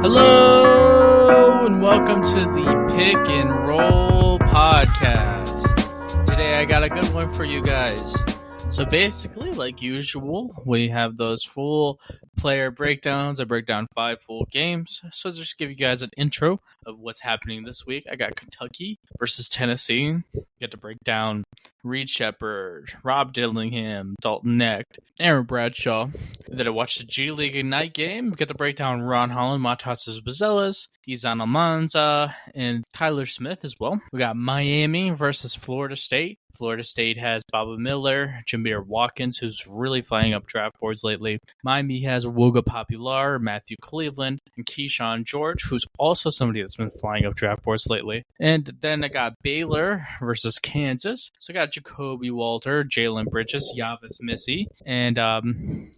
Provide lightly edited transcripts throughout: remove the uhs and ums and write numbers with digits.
Hello and welcome to the Pick and Roll podcast. Today I got a good one for you guys. So basically, like usual, we have those full player breakdowns. I break down 5 full games. So just give you guys an intro of what's happening this week. I got Kentucky versus Tennessee. Get to break down Reed Shepherd, Rob Dillingham, Dalton Knecht, Aaron Bradshaw. Then I watched the G League Ignite game. Get to break down Ron Holland, Matas Bazelas, Izan Almanza, and Tyler Smith as well. We got Miami versus Florida State. Florida State has Baba Miller, Jameer Watkins, who's really flying up draft boards lately. Miami has Woga Popular, Matthew Cleveland, and Keyshawn George, who's also somebody that's been flying up draft boards lately. And then I got Baylor versus Kansas. So I got Jacoby Walter, Jalen Bridges, Yavis Missy, and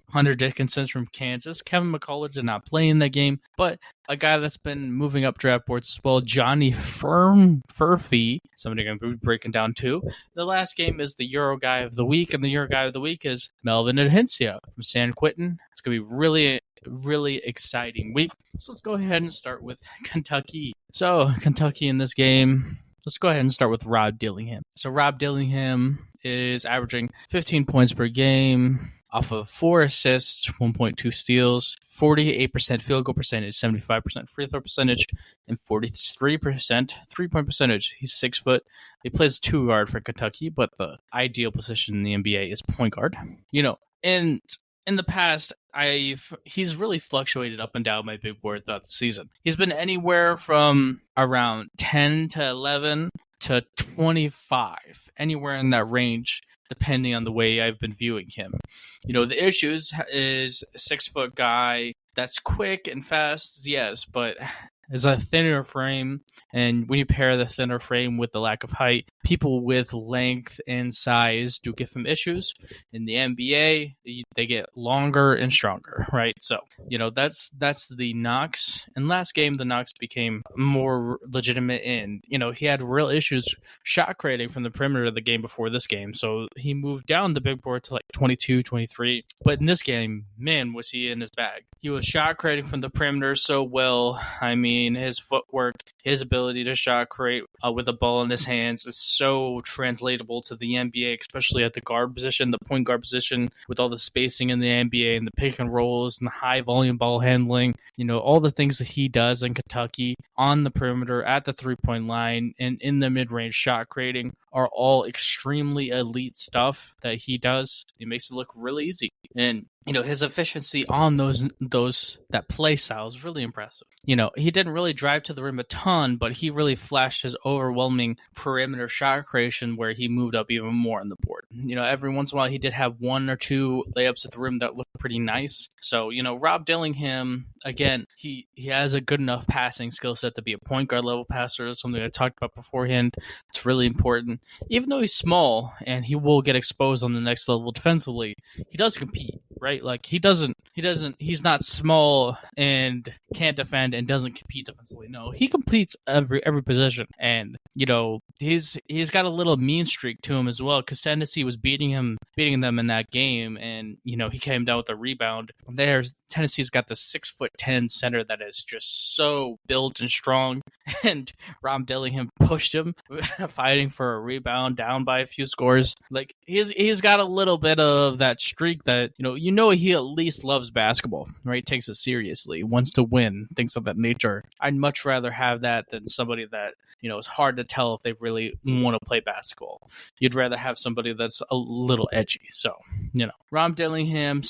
Hunter Dickinson from Kansas. Kevin McCullough did not play in that game, but a guy that's been moving up draft boards as well, Johnny Furphy, somebody I'm going to be breaking down too. The last game is the Euro Guy of the Week, and the Euro Guy of the Week is Melvin Adhencia from San Quentin. It's going to be really exciting week. So let's go ahead and start with Kentucky. So Kentucky in this game, let's go ahead and start with Rob Dillingham. So Rob Dillingham is averaging 15 points per game, off of 4 assists, 1.2 steals, 48% field goal percentage, 75% free throw percentage, and 43% three-point percentage. He's 6 foot. He plays 2 guard for Kentucky, but the ideal position in the NBA is point guard. You know, and in the past, he's really fluctuated up and down my big board throughout the season. He's been anywhere from around 10 to 11 to 25, anywhere in that range, depending on the way I've been viewing him. You know, the issues is a 6 foot guy that's quick and fast, yes, but is a thinner frame, and when you pair the thinner frame with the lack of height, people with length and size do give him issues. In the NBA, they get longer and stronger, right? So, you know, that's the knocks. And last game, the knocks became more legitimate, and, you know, he had real issues shot creating from the perimeter of the game before this game. So he moved down the big board to like 22, 23. But in this game, man, was he in his bag. He was shot creating from the perimeter so well. I mean, his footwork, his ability to shot create with the ball in his hands is so translatable to the NBA, especially at the guard position, the point guard position, with all the spacing in the NBA and the pick and rolls and the high volume ball handling. You know, all the things that he does in Kentucky on the perimeter, at the 3-point line, and in the mid-range shot creating are all extremely elite stuff that he does. It makes it look really easy. And, you know, his efficiency on that play style is really impressive. You know, he didn't really drive to the rim a ton, but he really flashed his overwhelming perimeter shot creation where he moved up even more on the board. You know, every once in a while he did have 1 or 2 layups at the rim that looked pretty nice. So, you know, Rob Dillingham, again, he has a good enough passing skill set to be a point guard level passer, something I talked about beforehand. It's really important. Even though he's small and he will get exposed on the next level defensively, he does compete, right? Like he's not small and can't defend and doesn't compete defensively. No, he competes every position. And, you know, he's got a little mean streak to him as well, because Tennessee was beating them in that game, and, you know, he came down with a rebound. Tennessee's got the 6'10" center that is just so built and strong, and Rob Dillingham pushed him, fighting for a rebound, down by a few scores. Like he's got a little bit of that streak that, you know he at least loves basketball, right? Takes it seriously, wants to win, things of that nature. I'd much rather have that than somebody that, you know, it's hard to tell if they really want to play basketball. You'd rather have somebody that's a little edgy. So, you know, Rob Dillingham,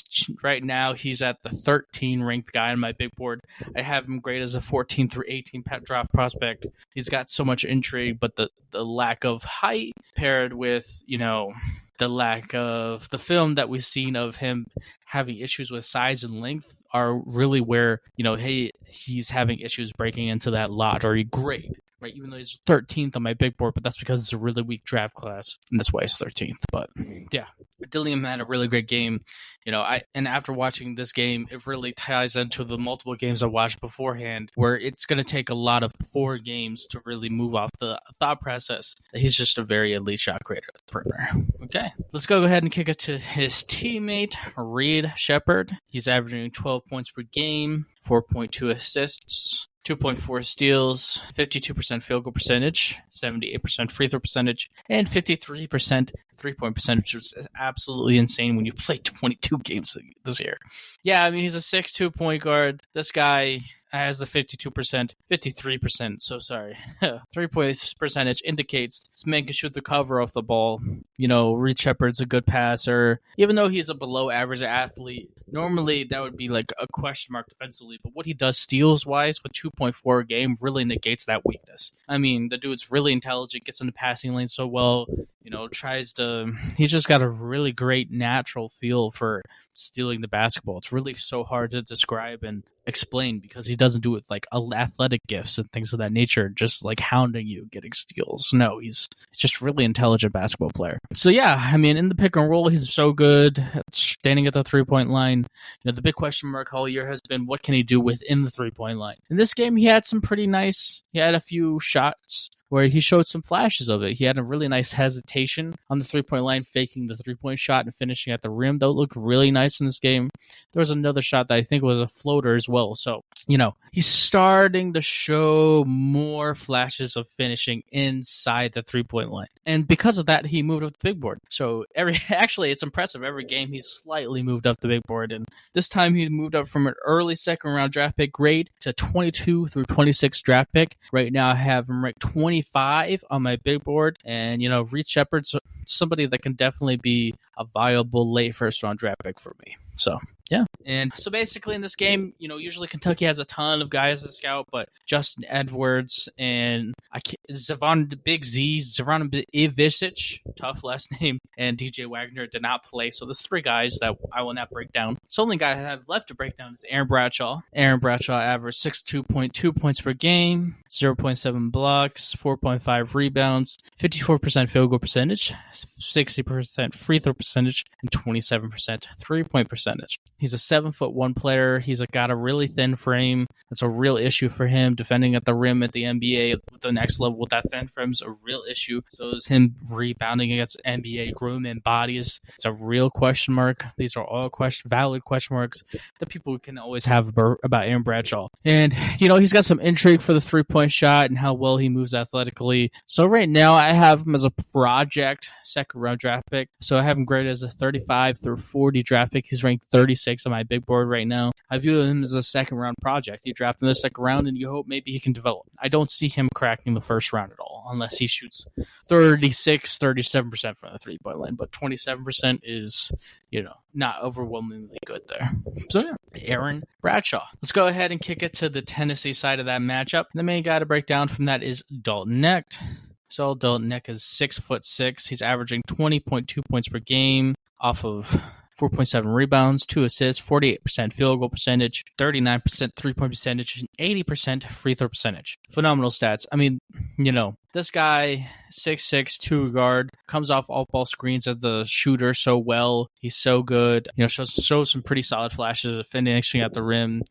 right now, he's at the 13 ranked guy on my big board. I have him graded as a 14 through 18 draft prospect. He's got so much intrigue, but the lack of height paired with, you know, the lack of the film that we've seen of him having issues with size and length are really where, you know, he's having issues breaking into that lottery grade. right? Even though he's 13th on my big board, but that's because it's a really weak draft class, and that's why he's 13th. But yeah, Dilliam had a really great game. And after watching this game, it really ties into the multiple games I watched beforehand, where it's going to take a lot of poor games to really move off the thought process that he's just a very elite shot creator at the perimeter. Okay, let's go ahead and kick it to his teammate, Reed Shepard. He's averaging 12 points per game, 4.2 assists, 2.4 steals, 52% field goal percentage, 78% free throw percentage, and 53% three-point percentage, which is absolutely insane when you play 22 games this year. Yeah, I mean, he's a 6'2 point guard. This guy has the 53%, so sorry. 3-point percentage indicates this man can shoot the cover off the ball. Reed Shepard's a good passer. Even though he's a below average athlete, normally that would be like a question mark defensively, but what he does steals-wise with 2.4 a game really negates that weakness. I mean, the dude's really intelligent, gets in the passing lane so well, he's just got a really great natural feel for stealing the basketball. It's really so hard to describe and explain because he doesn't do it with like athletic gifts and things of that nature, just like hounding you, getting steals. No, he's just really intelligent basketball player. So yeah, I mean, in the pick and roll, he's so good, standing at the 3-point line. The big question mark all year has been what can he do within the 3-point line. In this game, he had a few shots where he showed some flashes of it. He had a really nice hesitation on the 3-point line, faking the 3-point shot and finishing at the rim. That looked really nice in this game. There was another shot that I think was a floater as well. So, he's starting to show more flashes of finishing inside the 3-point line. And because of that, he moved up the big board. So it's impressive. Every game he's slightly moved up the big board. And this time he moved up from an early second round draft pick grade to 22 through 26 draft pick. Right now I have him ranked 25 on my big board. And, Reed Shepard's somebody that can definitely be a viable late first round draft pick for me. So, yeah. And so basically in this game, usually Kentucky has a ton of guys to scout, but Justin Edwards and Zavon Ivisic, tough last name, and DJ Wagner did not play. So there's 3 guys that I will not break down. The only guy I have left to break down is Aaron Bradshaw. Aaron Bradshaw averaged 62.2 points per game, 0.7 blocks, 4.5 rebounds, 54% field goal percentage, 60% free throw percentage, and 27% three-point percentage. He's a 7'1" player. He's got a really thin frame. That's a real issue for him. Defending at the rim at the NBA with the next level with that thin frame is a real issue. So is him rebounding against NBA groom and bodies. It's a real question mark. These are all valid question marks that people can always have about Aaron Bradshaw. And, he's got some intrigue for the 3-point shot and how well he moves athletically. So right now I have him as a project second round draft pick. So I have him graded as a 35 through 40 draft pick. He's ranked 36 on my big board right now. I view him as a second round project. You draft him in the second round and you hope maybe he can develop. I don't see him cracking the first round at all unless he shoots 37% from the 3-point line. But 27% is, not overwhelmingly good there. So yeah, Aaron Bradshaw. Let's go ahead and kick it to the Tennessee side of that matchup. The main guy to break down from that is Dalton Knecht. So Dalton Knecht is 6'6". He's averaging 20.2 points per game off of 4.7 rebounds, 2 assists, 48% field goal percentage, 39% three-point percentage, and 80% free throw percentage. Phenomenal stats. I mean, this guy, 6'6", 2 guard, comes off all-ball screens as the shooter so well. He's so good. Shows some pretty solid flashes of finishing at the rim.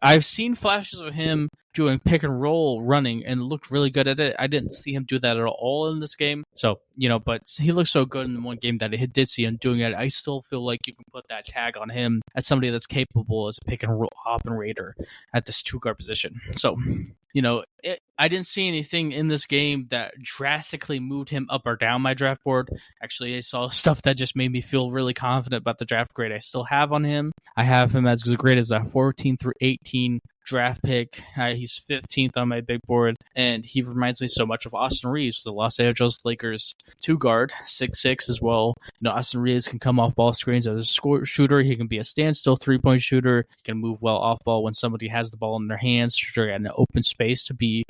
I've seen flashes of him doing pick and roll running and looked really good at it. I didn't see him do that at all in this game. So, but he looked so good in the one game that I did see him doing it. I still feel like you can put that tag on him as somebody that's capable as a pick and roll operator at this 2-guard position. So, I didn't see anything in this game that drastically moved him up or down my draft board. Actually, I saw stuff that just made me feel really confident about the draft grade I still have on him. I have him as great as a 14 through 18 draft pick. He's 15th on my big board, and he reminds me so much of Austin Reeves, the Los Angeles Lakers 2-guard, 6'6" as well. Austin Reeves can come off ball screens as a shooter. He can be a standstill 3-point shooter. He can move well off ball when somebody has the ball in their hands, sure, in an open space to be,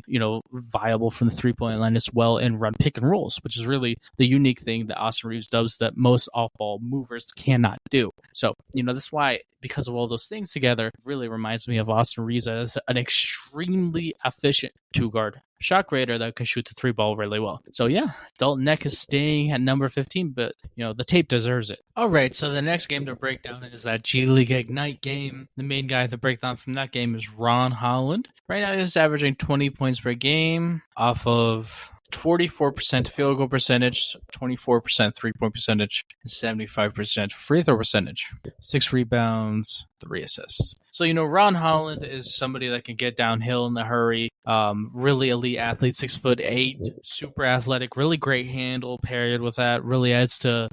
viable from the 3-point line as well and run pick and rolls, which is really the unique thing that Austin Reeves does that most off-ball movers cannot do. So, that's why, because of all those things together, it really reminds me of Austin Reeves as an extremely efficient 2-guard shot creator that can shoot the 3-ball really well. So yeah, Dalton Neck is staying at number 15, but the tape deserves it. All right, so the next game to break down is that G League Ignite game. The main guy to break down from that game is Ron Holland. Right now he's averaging 20 points per game off of 44% field goal percentage, 24% three-point percentage, and 75% free throw percentage. 6 rebounds, 3 assists. So, Ron Holland is somebody that can get downhill in a hurry. Really elite athlete, 6'8", super athletic, really great handle paired with that. Really adds to,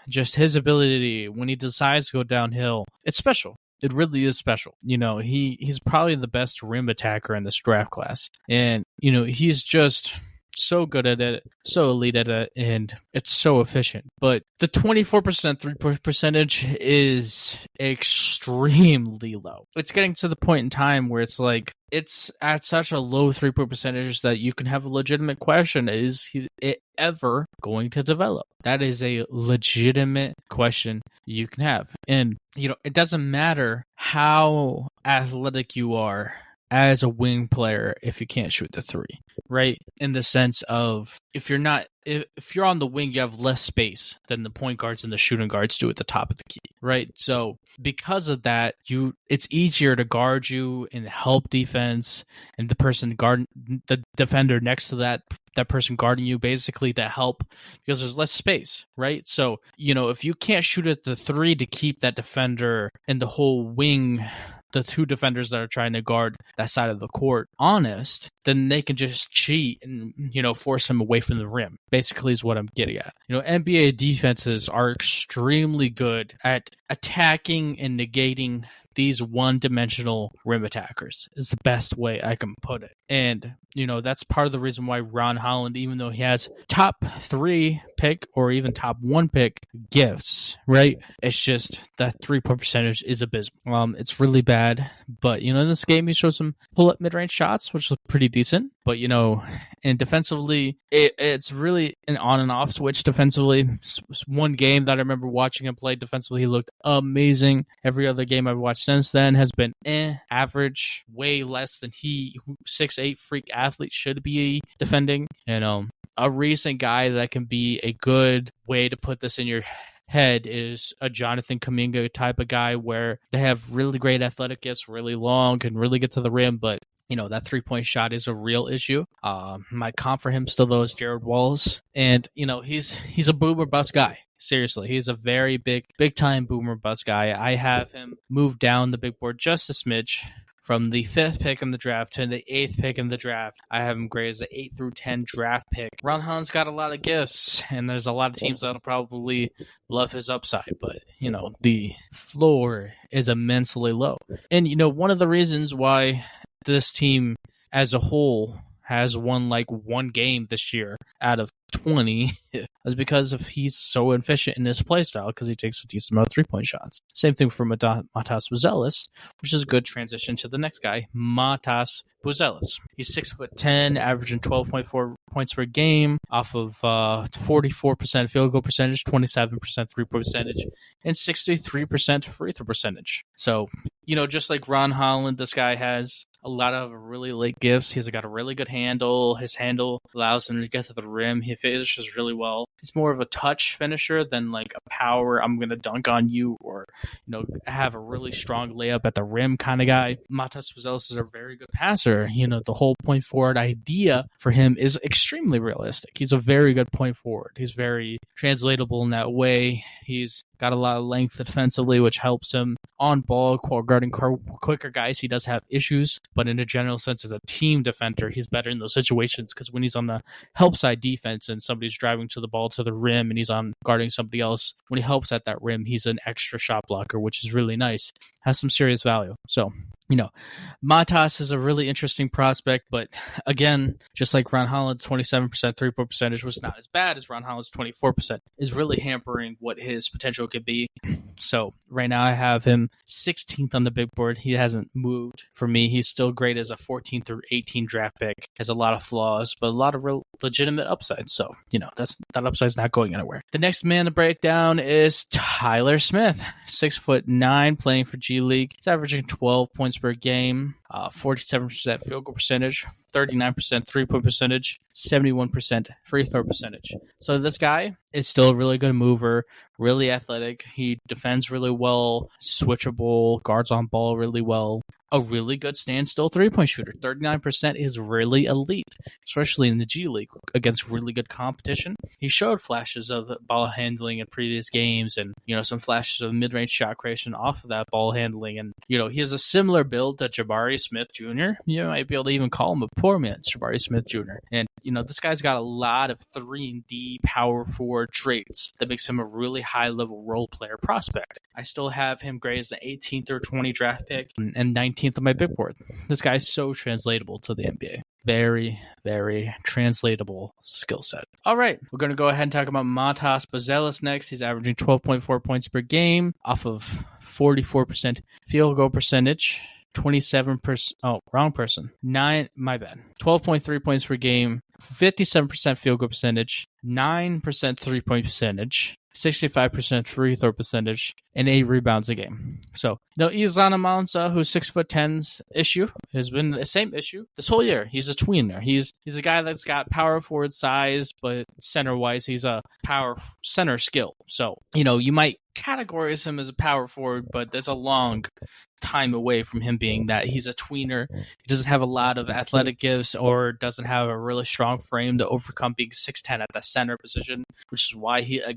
just his ability when he decides to go downhill. It's special. It really is special. He's probably the best rim attacker in this draft class. And, he's just so good at it, so elite at it, and it's so efficient. But the 24% three-point percentage is extremely low. It's getting to the point in time where it's like, it's at such a low three-point percentage that you can have a legitimate question, is it ever going to develop? That is a legitimate question you can have. And, it doesn't matter how athletic you are as a wing player if you can't shoot the 3, right? In the sense of, if you're on the wing, you have less space than the point guards and the shooting guards do at the top of the key, right? So because of that, it's easier to guard you and help defense, and the defender next to that person guarding you basically to help, because there's less space, right? So, if you can't shoot at the 3 to keep that defender and the whole wing, the 2 defenders that are trying to guard that side of the court, honest, then they can just cheat and, force them away from the rim, basically is what I'm getting at. NBA defenses are extremely good at attacking and negating these one-dimensional rim attackers, is the best way I can put it. And, that's part of the reason why Ron Holland, even though he has top 3 pick or even top 1 pick gifts, right? It's just that three-point percentage is abysmal. It's really bad. But, in this game, he showed some pull-up mid-range shots, which look pretty decent. But, and defensively, it's really an on and off switch defensively. One game that I remember watching him play defensively, he looked amazing. Every other game I've watched since then has been average, way less than 6'8" freak athlete should be defending. A recent guy that can be a good way to put this in your head is a Jonathan Kuminga type of guy, where they have really great athletic gifts, really long, can really get to the rim, but that three-point shot is a real issue. My comp for him still, though, is Jared Wallace. And, he's a boomer bust guy. Seriously, he's a very big-time boomer bust guy. I have him move down the big board just a smidge. From the 5th pick in the draft to the 8th pick in the draft, I have him graded as an 8 through 10 draft pick. Ron Holland's got a lot of gifts, and there's a lot of teams that'll probably love his upside, but, the floor is immensely low. And, one of the reasons why this team as a whole has won one game this year out of 20 is because he's so efficient in his play style, because he takes a decent amount of three-point shots. Same thing for Matas Buzelis, which is a good transition to the next guy, Matas Buzelis. He's 6'10", averaging 12.4 points per game off of 44% field goal percentage, 27% three-point percentage, and 63% free throw percentage. So, just like Ron Holland, this guy has a lot of really late gifts. He's got a really good handle. His handle allows him to get to the rim. He finishes really well. He's more of a touch finisher than a power, I'm going to dunk on you, or, have a really strong layup at the rim kind of guy. Matas Buzelis is a very good passer. The whole point forward idea for him is extremely realistic. He's a very good point forward. He's very translatable in that way. He's got a lot of length defensively, which helps him on ball guarding quicker guys. He does have issues, but in a general sense, as a team defender, he's better in those situations, because when he's on the help side defense and somebody's driving to the ball to the rim and he's on guarding somebody else, when he helps at that rim, he's an extra shot blocker, which is really nice. Has some serious value. So, Matas is a really interesting prospect, but again, just like Ron Holland's 27% three-point percentage was not as bad as Ron Holland's 24%, is really hampering what his potential could be. So right now I have him 16th on the big board. He hasn't moved for me. He's still great as a 14th or 18 draft pick. Has a lot of flaws, but a lot of real legitimate upside. So, that upside's not going anywhere. The next man to break down is Tyler Smith, 6'9", playing for G League. He's averaging 12 points per game, 47% field goal percentage, 39% three-point percentage, 71% free throw percentage. So this guy is still a really good mover, really athletic. He defends really well, switchable, guards on ball really well. A really good standstill three-point shooter. 39% is really elite, especially in the G League against really good competition. He showed flashes of ball handling in previous games and, some flashes of mid-range shot creation off of that ball handling. And, he has a similar build to Jabari Smith Jr. You might be able to even call him a poor man's Jabari Smith Jr. And, this guy's got a lot of 3-and-D power forward traits that makes him a really high-level role player prospect. I still have him graded as an 18th or 20 draft pick and 19th on my big board. This guy's so translatable to the NBA. Very, very translatable skill set. All right, we're going to go ahead and talk about Matas Buzelis next. He's averaging 12.4 points per game off of 44% field goal percentage. 27%. Oh, wrong person. 12.3 points per game, 57% field goal percentage, 9% 3-point percentage, 65% free throw percentage, and 8 rebounds a game. So, Izana Mansa, who's 6'10's issue, has been the same issue this whole year. He's a tweener. He's a guy that's got power forward size, but center-wise, he's a power center skill. So, you might categorize him as a power forward, but there's a long time away from him being that. He's a tweener. He doesn't have a lot of athletic gifts or doesn't have a really strong frame to overcome being 6'10 at the center position, which is why he's a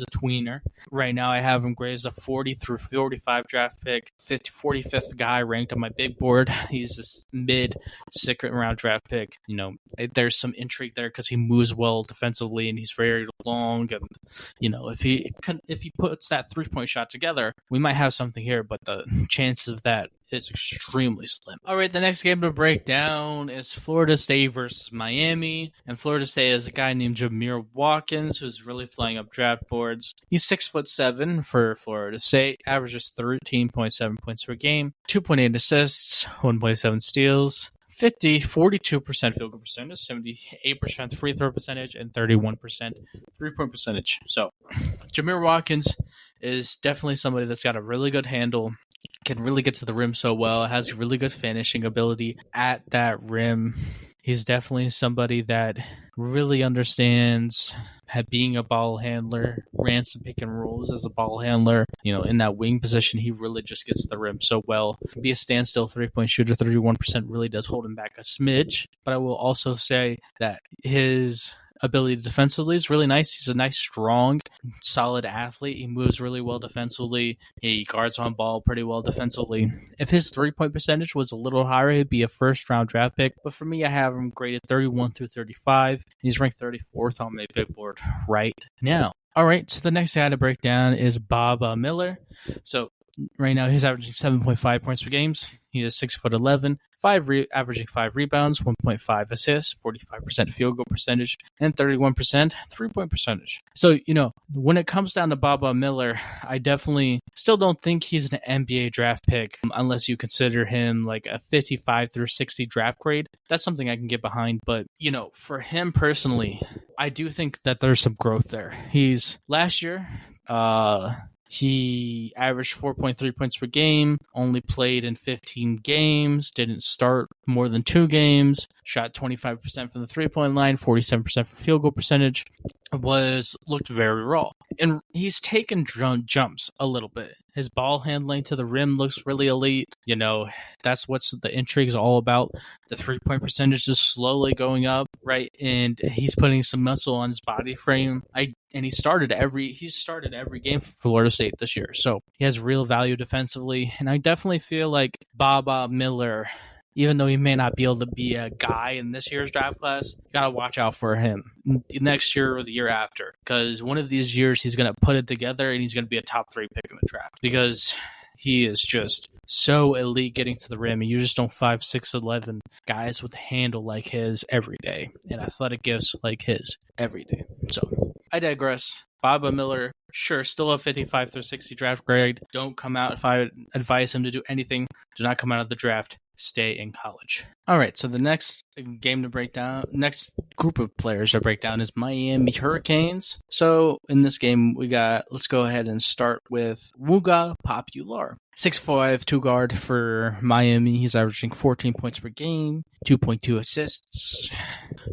tweener. Right now I have him graded as a 40 through 45 draft pick, 45th guy ranked on my big board. He's this mid second round draft pick. There's some intrigue there because he moves well defensively and he's very long, and if he puts that 3-point shot together, we might have something here, but the chances of that is extremely slim. All right, the next game to break down is Florida State versus Miami, and Florida State is a guy named Jameer Watkins who's really flying up draft boards. He's 6'7" for Florida State, averages 13.7 points per game, 2.8 assists, 1.7 steals, 42% field goal percentage, 78% free throw percentage, and 31% three-point percentage. So, Jameer Watkins is definitely somebody that's got a really good handle, can really get to the rim so well, has really good finishing ability at that rim. He's definitely somebody that really understands being a ball handler, ran some pick and rolls as a ball handler. In that wing position, he really just gets to the rim so well. Be a standstill 3-point shooter, 31% really does hold him back a smidge. But I will also say that his ability defensively is really nice. He's a nice, strong, solid athlete. He moves really well defensively. He guards on ball pretty well defensively. If his 3-point percentage was a little higher, he'd be a first-round draft pick. But for me, I have him graded 31 through 35. He's ranked 34th on my big board right now. All right, so the next guy to break down is Bob Miller. So right now, he's averaging 7.5 points per game. He is 6'11", averaging 5 rebounds, 1.5 assists, 45% field goal percentage, and 31% three-point percentage. So, when it comes down to Baba Miller, I definitely still don't think he's an NBA draft pick unless you consider him like a 55 through 60 draft grade. That's something I can get behind. But, for him personally, I do think that there's some growth there. Last year, he averaged 4.3 points per game, only played in 15 games, didn't start more than 2 games, shot 25% from the 3-point line, 47% for field goal percentage, looked very raw. And he's taken jumps a little bit. His ball handling to the rim looks really elite. That's what the intrigue is all about. The 3-point percentage is slowly going up, right? And he's putting some muscle on his body frame. And he started every game for Florida State this year. So he has real value defensively. And I definitely feel like Baba Miller, even though he may not be able to be a guy in this year's draft class, you got to watch out for him next year or the year after. Because one of these years he's going to put it together and he's going to be a top 3 pick in the draft. Because he is just so elite getting to the rim. And you just don't 5, 6, 11 guys with a handle like his every day and athletic gifts like his every day. So I digress. Baba Miller, sure, still a 55 through 60 draft grade. Don't come out. If I advise him to do anything, do not come out of the draft. Stay in college. All right, so the next game to break down. Next group of players to break down is Miami Hurricanes. So in this game, let's go ahead and start with Wuga Popular. 6'5", 2 guard for Miami. He's averaging 14 points per game, 2.2 assists,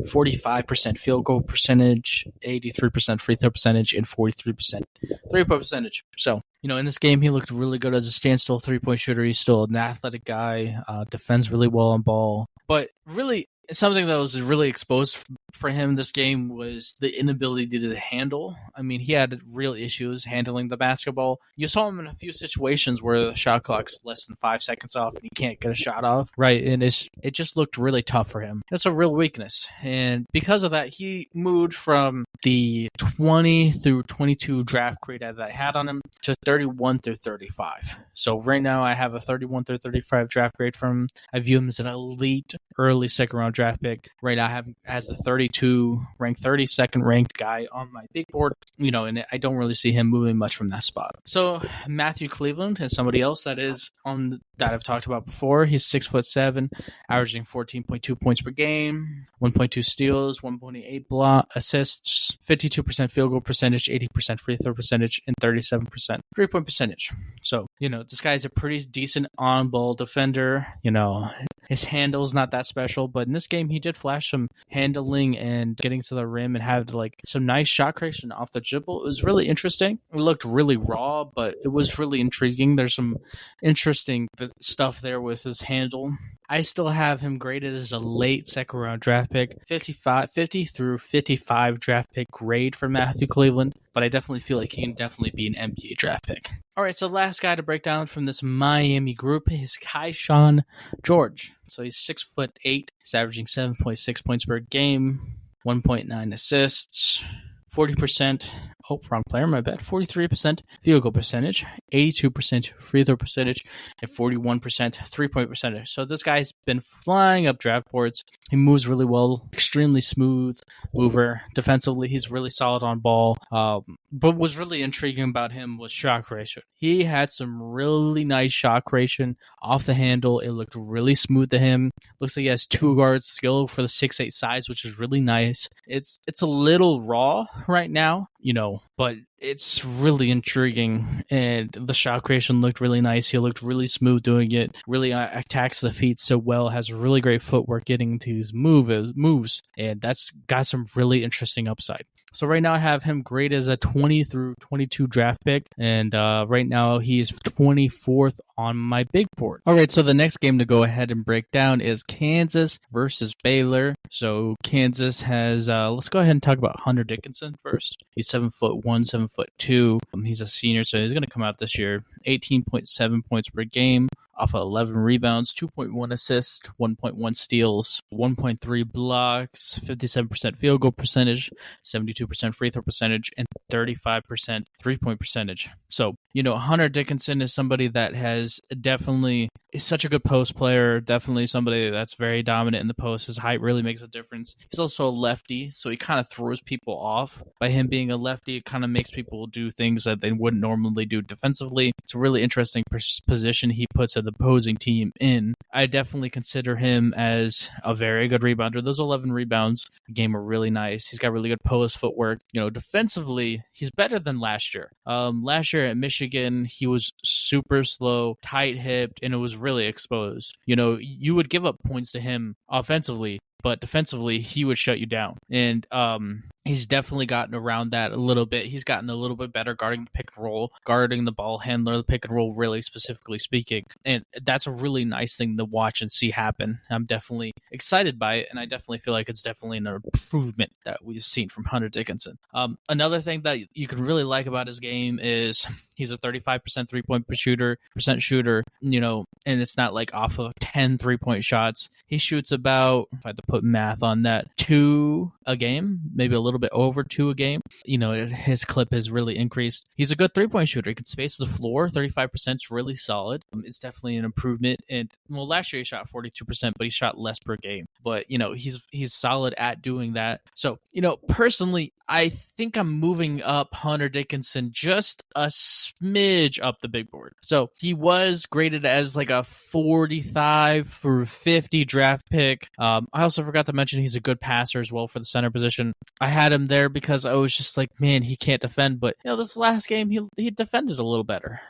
45% field goal percentage, 83% free throw percentage, and 43% three-point percentage. So, in this game, he looked really good as a standstill three-point shooter. He's still an athletic guy, defends really well on ball. But really, something that was really exposed for him this game was the inability to handle. I mean, he had real issues handling the basketball. You saw him in a few situations where the shot clock's less than 5 seconds off and he can't get a shot off, right? And it just looked really tough for him. That's a real weakness. And because of that, he moved from the 20 through 22 draft grade that I had on him to 31 through 35. So right now I have a 31 through 35 draft grade from him. I view him as an elite early second round draft pick. Right now I have him as the 32 ranked, 32nd ranked guy on my big board, and I don't really see him moving much from that spot. So Matthew Cleveland is somebody else that I've talked about before. He's 6'7", averaging 14.2 points per game, 1.2 steals, 1.8 block assists, 52% field goal percentage, 80% free throw percentage, and 37% three-point percentage. So, this guy's a pretty decent on-ball defender. His handle's not that special, but in this game, he did flash some handling and getting to the rim and had some nice shot creation off the dribble. It was really interesting. It looked really raw, but it was really intriguing. There's some interesting stuff there with his handle. I still have him graded as a late second round draft pick, 50 through 55 draft pick grade for Matthew Cleveland, but I definitely feel like he can definitely be an NBA draft pick. All right, so the last guy to break down from this Miami group is Keyshawn George. So he's 6'8". He's averaging 7.6 points per game, 1.9 assists, 40%. Oh, wrong player, my bad. 43% field goal percentage, 82% free throw percentage, and 41% three-point percentage. So this guy's been flying up draft boards. He moves really well, extremely smooth mover. Defensively, he's really solid on ball. But what's really intriguing about him was shot creation. He had some really nice shot creation off the handle. It looked really smooth to him. Looks like he has 2 guard skill for the 6'8" size, which is really nice. It's a little raw right now, but it's really intriguing, and the shot creation looked really nice. He looked really smooth doing it, really attacks the feet so well, has really great footwork getting into his moves, and that's got some really interesting upside. So right now I have him graded as a 20 through 22 draft pick, and right now he is 24th on my big board. All right, so the next game to go ahead and break down is Kansas versus Baylor. So Kansas has, let's go ahead and talk about Hunter Dickinson first. He's 7'1", 7'2". He's a senior, so he's going to come out this year. 18.7 points per game, off of 11 rebounds, 2.1 assists, 1.1 steals, 1.3 blocks, 57% field goal percentage, 72% free throw percentage, and 35% three-point percentage. So, Hunter Dickinson is somebody that is such a good post player, definitely somebody that's very dominant in the post. His height really makes a difference. He's also a lefty, so he kind of throws people off. By him being a lefty, it kind of makes people do things that they wouldn't normally do defensively. It's a really interesting position he puts the opposing team in. I definitely consider him as a very good rebounder. Those 11 rebounds a game are really nice. He's got really good post footwork. Defensively, he's better than last year. Last year at Michigan, he was super slow, tight-hipped, and it was really exposed. You would give up points to him offensively, but defensively, he would shut you down. And he's definitely gotten around that a little bit. He's gotten a little bit better guarding the pick and roll, guarding the ball handler, the pick and roll, really specifically speaking. And that's a really nice thing to watch and see happen. I'm definitely excited by it, and I definitely feel like it's definitely an improvement that we've seen from Hunter Dickinson. Another thing that you can really like about his game is he's a 35% three-point shooter, and it's not like off of 10 three-point shots. He shoots about, if I had to put math on that, 2 a game, maybe a little bit over 2 a game. His clip has really increased. He's a good three-point shooter. He can space the floor. 35% is really solid. It's definitely an improvement. And last year he shot 42%, but he shot less per game. But he's solid at doing that. So personally, I think I'm moving up Hunter Dickinson just a smidge up the big board. So he was graded as like a 45 through 50 draft pick. I also forgot to mention he's a good passer as well for the center position. I had him there because I was just like, man, he can't defend. But this last game he defended a little better.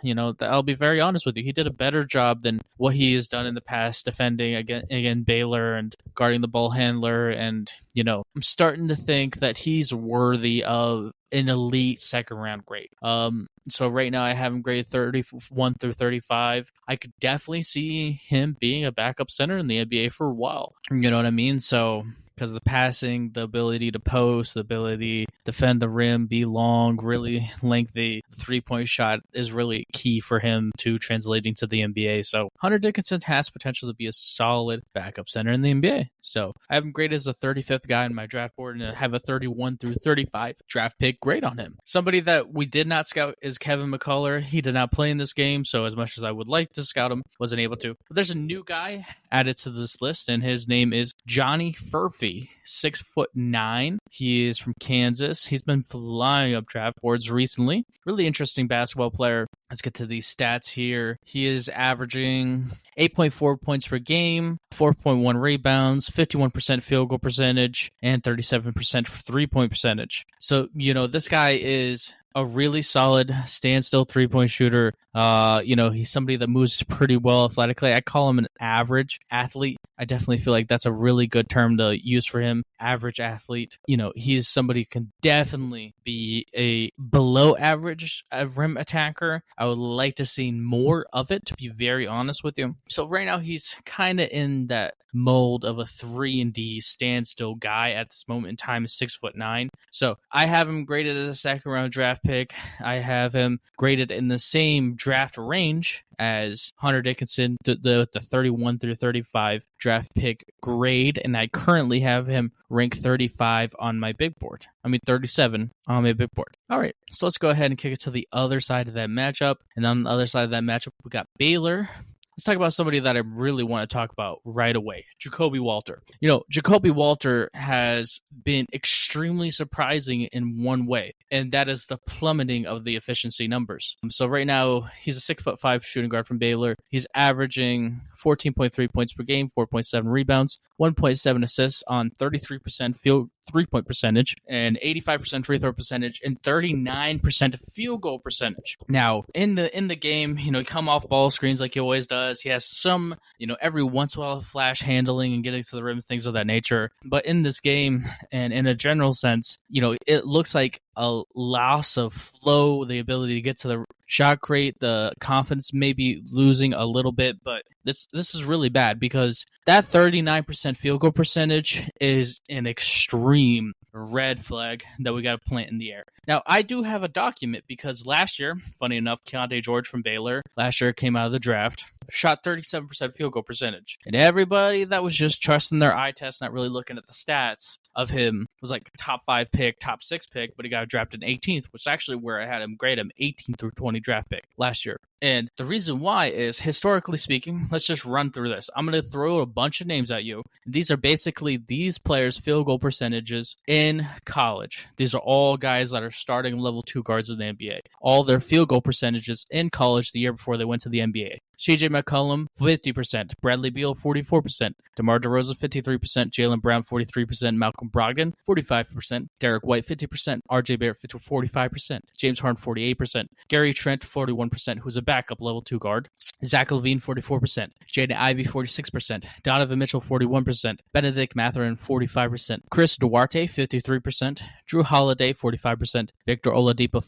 I'll be very honest with you. He did a better job than what he has done in the past defending again Baylor and guarding the ball handler. And I'm starting to think that he's worthy of an elite second round grade. So right now I have him graded 31 through 35. I could definitely see him being a backup center in the NBA for a while. You know what I mean? So because the passing, the ability to post, the ability to defend the rim, be long, really lengthy, three-point shot is really key for him to translating to the NBA. So Hunter Dickinson has potential to be a solid backup center in the NBA. So I have him graded as a 35th guy in my draft board, and I have a 31 through 35 draft pick grade on him. Somebody that we did not scout is Kevin McCullough. He did not play in this game, so as much as I would like to scout him, wasn't able to. But there's a new guy added to this list, and his name is Johnny Furphy. 6'9". He is from Kansas. He's been flying up draft boards recently. Really interesting basketball player. Let's get to these stats here. He is averaging 8.4 points per game, 4.1 rebounds, 51% field goal percentage, and 37% three-point percentage. So, this guy is a really solid standstill three-point shooter. He's somebody that moves pretty well athletically. I call him an average athlete. I definitely feel like that's a really good term to use for him. Average athlete. He's somebody who can definitely be a below average rim attacker. I would like to see more of it, to be very honest with you. So right now he's kind of in that mold of a 3-and-D standstill guy at this moment in time, 6'9". So I have him graded as a second round draft pick. I have him graded in the same draft range as Hunter Dickinson, the 31 through 35 draft pick grade, and I currently have him ranked 35 on my big board. 37 on my big board. All right, so let's go ahead and kick it to the other side of that matchup. And on the other side of that matchup, we got Baylor. Let's talk about somebody that I really want to talk about right away, Jacoby Walter. Jacoby Walter has been extremely surprising in one way, and that is the plummeting of the efficiency numbers. So right now, he's a 6'5" shooting guard from Baylor. He's averaging 14.3 points per game, 4.7 rebounds, 1.7 assists on 33% field three-point percentage, and 85% free throw percentage, and 39% field goal percentage. Now, in the game, he come off ball screens like he always does. He has some, every once in a while flash handling and getting to the rim, things of that nature. But in this game, and in a general sense, it looks like a loss of flow, the ability to get to the shot crate, the confidence maybe losing a little bit, but this is really bad because that 39% field goal percentage is an extreme red flag that we got to plant in the air. Now, I do have a document because last year, funny enough, Keontae George from Baylor, last year came out of the draft, shot 37% field goal percentage. And everybody that was just trusting their eye test, not really looking at the stats of him, was like top 5 pick, top 6 pick, but he got drafted in 18th, which is actually where I had him grade him, 18 through 20 draft pick last year. And the reason why is, historically speaking, let's just run through this. I'm going to throw a bunch of names at you. These are basically these players' field goal percentages in college. These are all guys that are starting level 2 guards in the NBA. All their field goal percentages in college the year before they went to the NBA. CJ McCollum, 50%. Bradley Beal, 44%. DeMar DeRozan, 53%. Jaylen Brown, 43%. Malcolm Brogdon, 45%. Derek White, 50%. RJ Barrett, 45%. James Harden, 48%. Gary Trent, 41%, who's a backup level 2 guard. Zach LaVine, 44%. Jaden Ivey, 46%. Donovan Mitchell, 41%. Benedict Mathurin, 45%. Chris Duarte, 53%. Drew Holiday, 45%. Victor Oladipo,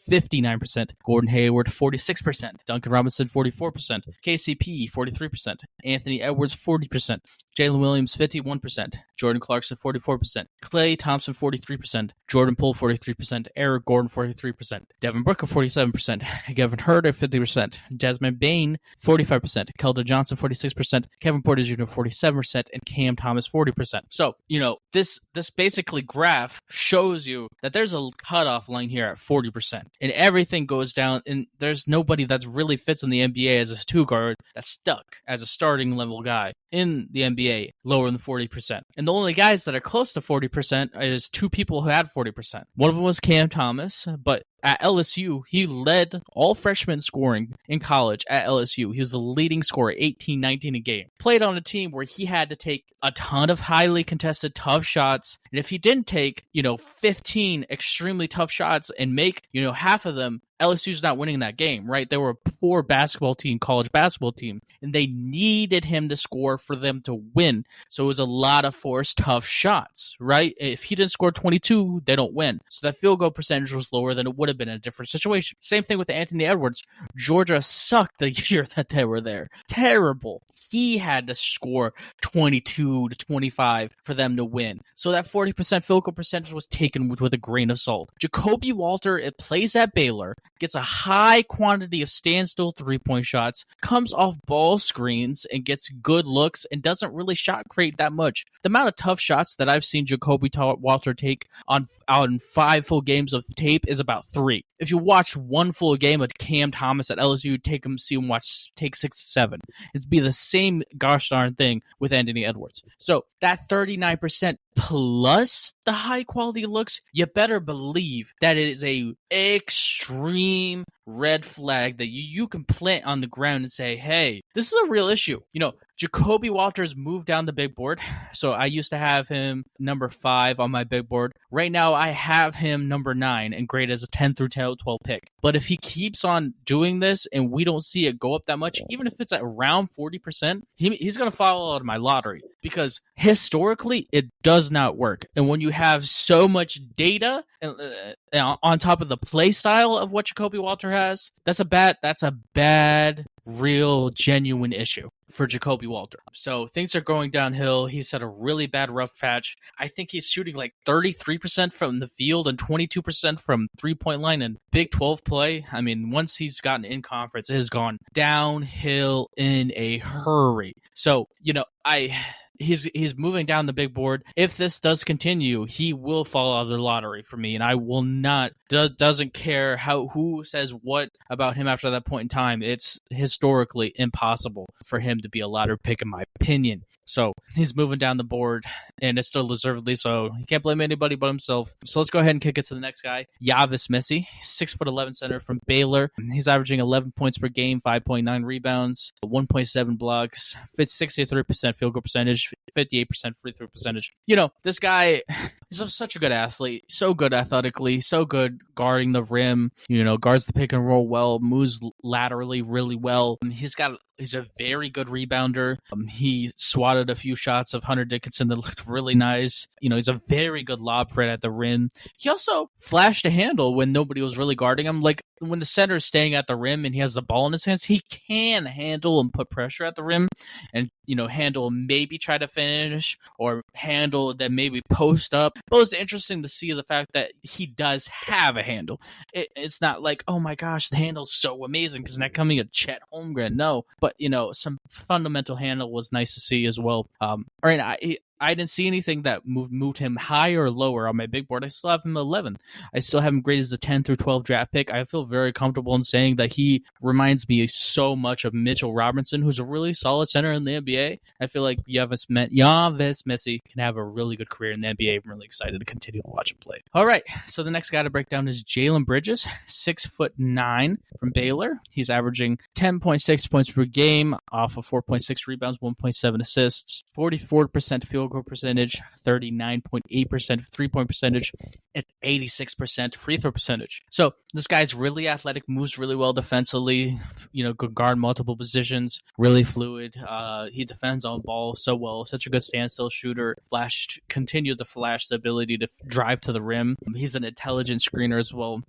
59%. Gordon Hayward, 46%. Duncan Robinson, 44%. KCP, 43%. Anthony Edwards, 40%. Jalen Williams, 51%. Jordan Clarkson, 44%. Klay Thompson, 43%. Jordan Poole, 43%. Eric Gordon, 43%. Devin Booker, 47%. Kevin Huerter, 50%. Desmond Bane, 45%. Keldon Johnson, 46%. Kevin Porter Jr., 47%. And Cam Thomas, 40%. So, this basically graph shows you that there's a cutoff line here at 40%. And everything goes down, and there's nobody that really fits in the NBA as a 2 guard that's stuck as a starting level guy in the NBA NBA lower than 40%. And the only guys that are close to 40% is two people who had 40%. One of them was Cam Thomas, but at LSU, he led all freshmen scoring in college at LSU. He was the leading scorer, 18, 19 a game. Played on a team where he had to take a ton of highly contested, tough shots. And if he didn't take, 15 extremely tough shots and make, half of them, LSU's not winning that game, right? They were a poor basketball team, college basketball team, and they needed him to score for them to win. So it was a lot of forced, tough shots, right? If he didn't score 22, they don't win. So that field goal percentage was lower than it would have been in a different situation. Same thing with Anthony Edwards. Georgia sucked the year that they were there. Terrible. He had to score 22 to 25 for them to win. So that 40% field goal percentage was taken with a grain of salt. Jacoby Walter, it plays at Baylor, gets a high quantity of standstill three-point shots, comes off ball screens and gets good looks and doesn't really shot create that much. The amount of tough shots that I've seen Jacoby Walter take on 5 full games of tape is about 3. If you watch one full game of Cam Thomas at LSU, take 6 to 7. It'd be the same gosh darn thing with Anthony Edwards. So that 39% plus the high quality looks, you better believe that it is a extreme red flag that you can plant on the ground and say, hey, this is a real issue. Jacoby Walters moved down the big board. So I used to have him number 5 on my big board. Right now I have him number 9 and graded as a 10 through 12 pick. But if he keeps on doing this and we don't see it go up that much, even if it's at around 40%, he's going to fall out of my lottery because historically it does not work. And when you have so much data on top of the play style of what Jacoby Walter has, that's a bad, real, genuine issue for Jacoby Walter. So things are going downhill. He's had a really bad rough patch. I think he's shooting like 33% from the field and 22% from three-point line in Big 12 play. I mean, once he's gotten in conference, it has gone downhill in a hurry. So, he's moving down the big board. If this does continue, he will fall out of the lottery for me, and I will not doesn't care who says what about him after that point in time. It's historically impossible for him to be a lottery pick in my opinion. So he's moving down the board, and it's still deservedly so. He can't blame anybody but himself. So let's go ahead and kick it to the next guy, Yavis Missy, 6'11" center from Baylor. He's averaging 11 points per game, 5.9 rebounds, 1.7 blocks, 63% field goal percentage, 58% free throw percentage. This guy is such a good athlete, so good athletically, so good guarding the rim, guards the pick and roll well, moves laterally really well. He's a very good rebounder. He swatted a few shots of Hunter Dickinson that looked really nice. He's a very good lob threat at the rim. He also flashed a handle when nobody was really guarding him. Like when the center is staying at the rim and he has the ball in his hands, he can handle and put pressure at the rim and, handle maybe try to finish or handle then maybe post up. But it's interesting to see the fact that he does have a handle. It's not like, oh my gosh, the handle's so amazing because not coming at Chet Holmgren. No. But, some fundamental handle was nice to see as well. All right, I didn't see anything that moved him higher or lower on my big board. I still have him 11. I still have him graded as a 10 through 12 draft pick. I feel very comfortable in saying that he reminds me so much of Mitchell Robinson, who's a really solid center in the NBA. I feel like Yavis Missy can have a really good career in the NBA. I'm really excited to continue to watch him play. All right, so the next guy to break down is Jalen Bridges, 6'9" from Baylor. He's averaging 10.6 points per game off of 4.6 rebounds, 1.7 assists, 44% field goal percentage, 39.8% three-point percentage, and 86% free throw percentage. So this guy's really athletic, moves really well defensively, could guard multiple positions, really fluid. He defends on ball so well, such a good standstill shooter, continued to flash the ability to drive to the rim. He's an intelligent screener as well.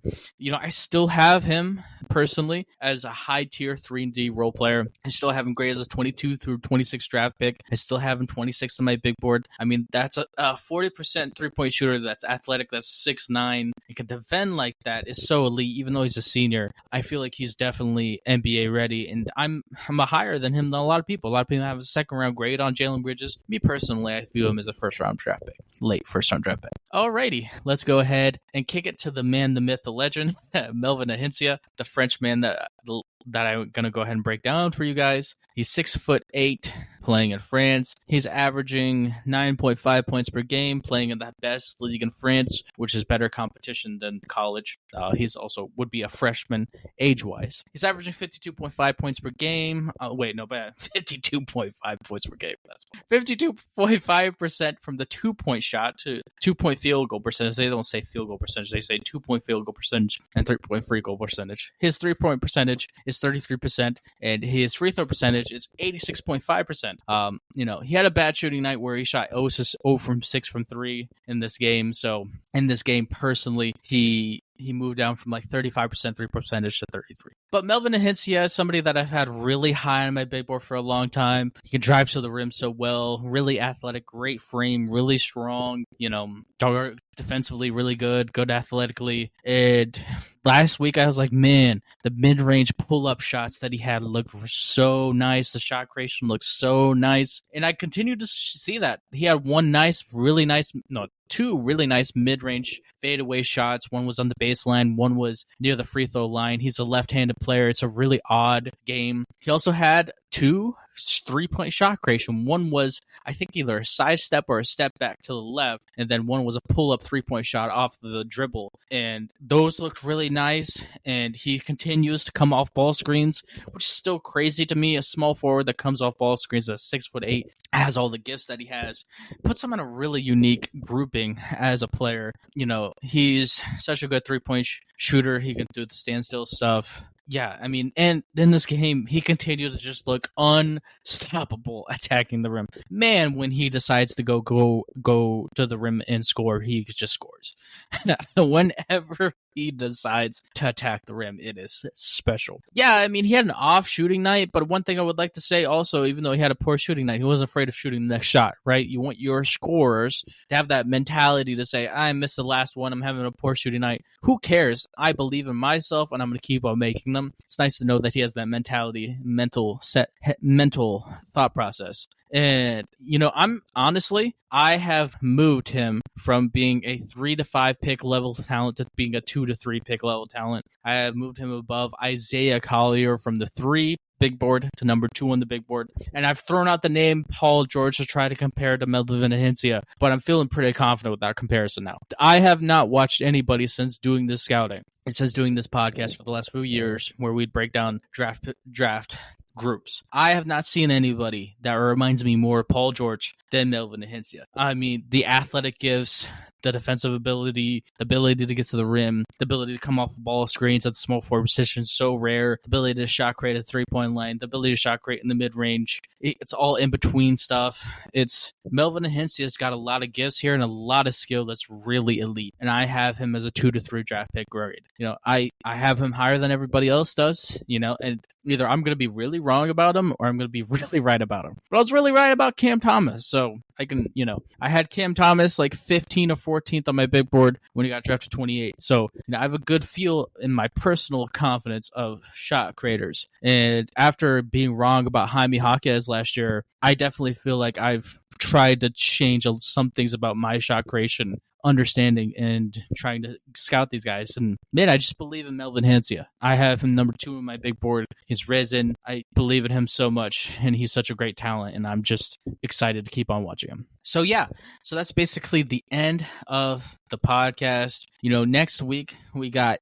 I still have him personally as a high tier 3D role player. I still have him graded as a 22 through 26 draft pick. I still have him 26 on my big board. I mean, that's a 40% three-point shooter that's athletic, that's 6'9". He can defend like that, is so elite, even though he's a senior. I feel like he's definitely NBA ready, and I'm a higher than him than a lot of people. A lot of people have a second-round grade on Jalen Bridges. Me personally, I view him as a first-round draft pick, late first-round draft pick. Alrighty, let's go ahead and kick it to the man, the myth, the legend, Melvin Ahincia, the French man that I'm going to go ahead and break down for you guys. He's 6'8", playing in France. He's averaging 9.5 points per game, playing in the best league in France, which is better competition than college. He's also would be a freshman age-wise. He's averaging 52.5 points per game. 52.5 points per game. That's 52.5% from the 2-point shot to 2-point field goal percentage. They don't say field goal percentage. They say 2-point field goal percentage and 3-point free goal percentage. His 3-point percentage is 33%, and his free throw percentage is 86.5%. He had a bad shooting night where he shot 0 from 6 from 3 in this game. So in this game, personally, he moved down from like 35% 3 percentage to 33. But Melvin Ahincia is somebody that I've had really high on my big board for a long time. He can drive to the rim so well, really athletic, great frame, really strong, defensively really good athletically. And last week I was like, man, the mid-range pull-up shots that he had looked so nice. The shot creation looked so nice. And I continued to see that. He had two really nice mid-range fadeaway shots. One was on the baseline, one was near the free throw line. He's a left-handed player. It's a really odd game. He also had 2 3-point shot creation. One was, I think, either a side step or a step back to the left, and then one was a pull-up 3-point shot off the dribble. And those looked really nice, and he continues to come off ball screens, which is still crazy to me. A small forward that comes off ball screens at 6'8", has all the gifts that he has, puts him in a really unique grouping as a player. He's such a good 3-point shooter. He can do the standstill stuff. Yeah, I mean, and in this game, he continued to just look unstoppable attacking the rim. Man, when he decides to go to the rim and score, he just scores. Whenever he decides to attack the rim, it is special. Yeah, I mean, he had an off shooting night, but one thing I would like to say also, even though he had a poor shooting night, he wasn't afraid of shooting the next shot, right? You want your scorers to have that mentality to say, I missed the last one, I'm having a poor shooting night. Who cares? I believe in myself, and I'm going to keep on making them. It's nice to know that he has that mental thought process. And, I have moved him from being a 3 to 5 pick level talent to being a 2 to 3 pick level talent. I have moved him above Isaiah Collier from the 3 big board to number 2 on the big board. And I've thrown out the name Paul George to try to compare to Melvin Ahincia, but I'm feeling pretty confident with that comparison now. I have not watched anybody since doing this scouting. It says doing this podcast for the last few years where we'd break down draft groups. I have not seen anybody that reminds me more of Paul George than Melvin Ahincia. I mean, the athletic gifts, the defensive ability, the ability to get to the rim, the ability to come off ball screens at the small forward position is so rare, the ability to shot create at 3-point line, the ability to shot create in the mid-range. It's all in between stuff. It's Melvin Ahincia's got a lot of gifts here and a lot of skill that's really elite. And I have him as a 2 to 3 draft pick grade. I have him higher than everybody else does, and either I'm going to be really wrong about him or I'm going to be really right about him. But I was really right about Cam Thomas. So I can, I had Cam Thomas like 15 or 14th on my big board when he got drafted 28. So I have a good feel in my personal confidence of shot creators. And after being wrong about Jaime Jaquez last year, I definitely feel like I've tried to change some things about my shot creation understanding and trying to scout these guys. And man, I just believe in Melvin Ahincia. I have him number 2 in my big board. He's risen. I believe in him so much, and he's such a great talent, and I'm just excited to keep on watching him. So yeah, so that's basically the end of the podcast. Next week we got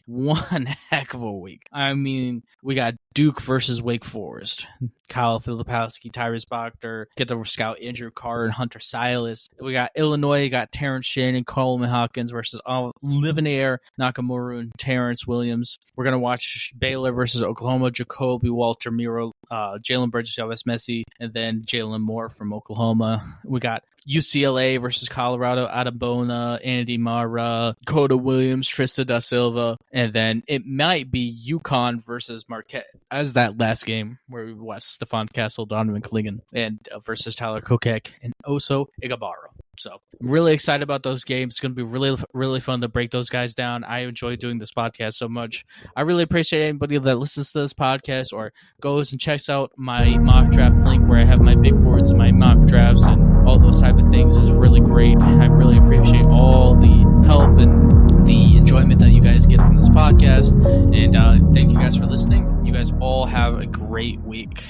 one heck of a week. I mean, we got Duke versus Wake Forest. Kyle Filipowski, Tyrese Bachner, get the scout Andrew Carr and Hunter Silas. We got Illinois, got Terrence Shannon, Coleman Hawkins versus Livinair, Nakamura, and Terrence Williams. We're going to watch Baylor versus Oklahoma, Jacoby Walter Miro, Jalen Bridges, Chavez Messi, and then Jalen Moore from Oklahoma. We got UCLA versus Colorado, Adabona, Andy Mara, Dakota Williams, Trista da Silva, and then it might be UConn versus Marquette as that last game where we watched Stephon Castle, Donovan Clingan, and versus Tyler Kokek and Oso Igabaro. So I'm really excited about those games. It's going to be really, really fun to break those guys down. I enjoy doing this podcast so much. I really appreciate anybody that listens to this podcast or goes and checks out my mock draft link where I have my big boards and my mock drafts and all those type of things. Is really great. I really appreciate all the help and the enjoyment that you guys get from this podcast. And thank you guys for listening. You guys all have a great week.